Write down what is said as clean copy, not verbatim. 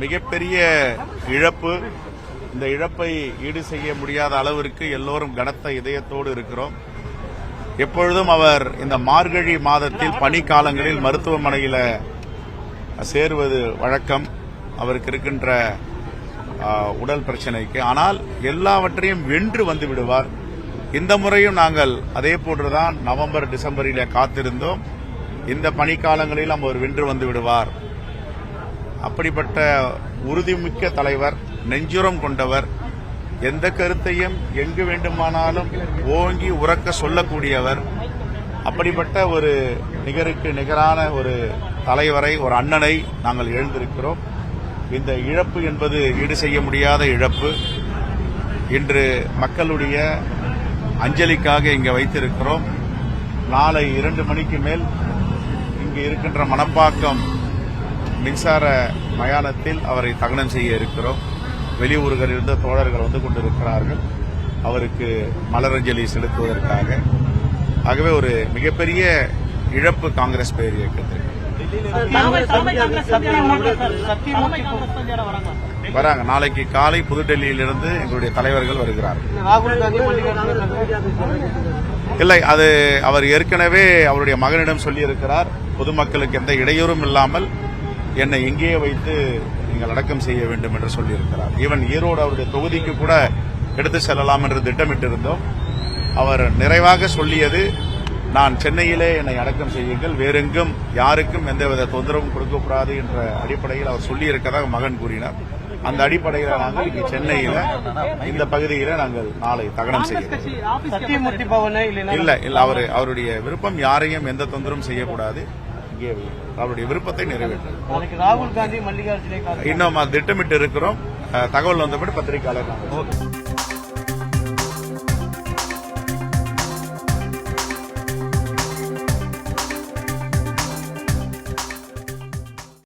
மிகப்பெரிய இழப்பு. இந்த இழப்பை ஈடு செய்ய முடியாத அளவிற்கு எல்லோரும் கனத்த இதயத்தோடு இருக்கிறோம். எப்பொழுதும் அவர் இந்த மார்கழி மாதத்தில் பனிக்காலங்களில் மருத்துவமனையில் சேருவது வழக்கம், அவருக்கு இருக்கின்ற உடல் பிரச்சனைக்கு. ஆனால் எல்லாவற்றையும் வென்று வந்து விடுவார். இந்த முறையும் நாங்கள் அதே போன்றுதான் நவம்பர் டிசம்பரிலே காத்திருந்தோம். இந்த பனிக்காலங்களில் அவர் வென்று வந்து விடுவார். அப்படிப்பட்ட உறுதிமிக்க தலைவர், நெஞ்சுரம் கொண்டவர், எந்த கருத்தையும் எங்கு வேண்டுமானாலும் ஓங்கி உறக்க சொல்லக்கூடியவர். அப்படிப்பட்ட ஒரு நிகருக்கு நிகரான ஒரு தலைவரை, ஒரு அண்ணனை நாங்கள் எழுந்திருக்கிறோம். இந்த இழப்பு என்பது ஈடு செய்ய முடியாத இழப்பு. இன்று மக்களுடைய அஞ்சலிக்காக இங்கே வைத்திருக்கிறோம். நாளை 2 மணிக்கு மேல் இங்கு இருக்கின்ற மணப்பாக்கம் மின்சார மயானத்தில் அவரை தகனம் செய்ய இருக்கிறோம். வெளியூர்களில் இருந்த தோழர்கள் வந்து கொண்டிருக்கிறார்கள் அவருக்கு மலரஞ்சலி செலுத்துவதற்காக. ஆகவே ஒரு மிகப்பெரிய இழப்பு காங்கிரஸ் பேர் இயக்கத்திற்கு. வராங்க. நாளைக்கு காலை புதுடெல்லியிலிருந்து எங்களுடைய தலைவர்கள் வருகிறார்கள். இல்லை, அது அவர் ஏற்கனவே அவருடைய மகனிடம் சொல்லியிருக்கிறார். பொதுமக்களுக்கு எந்த இடையூறும் இல்லாமல் என்னை இங்கேயே வைத்து நீங்கள் அடக்கம் செய்ய வேண்டும் என்று சொல்லியிருக்கிறார். ஈவன் ஈரோடு அவருடைய தொகுதிக்கு கூட எடுத்து செல்லலாம் என்று திட்டமிட்டிருந்தோம். அவர் நிறைவாக சொல்லியது, நான் சென்னையிலே என்னை அடக்கம் செய்யுங்கள், வேறெங்கும் யாருக்கும் எந்தவித தொந்தரவும் கொடுக்கக்கூடாது என்ற அடிப்படையில் அவர் சொல்லியிருக்கிறதாக மகன் கூறினார். அந்த அடிப்படையில் நாங்கள் இங்கே சென்னையில இந்த பகுதியில நாங்கள் நாளை தகனம் செய்கிறோம். இல்ல அவருடைய விருப்பம், யாரையும் எந்த தொந்தரவும் செய்யக்கூடாது, இங்கே அவருடைய விருப்பத்தை நிறைவேற்ற ராகுல் காந்தி மல்லிகார்ஜுன இன்னும் திட்டமிட்டு இருக்கிறோம். தகவல் வந்தபடி பத்திரிகையாளர்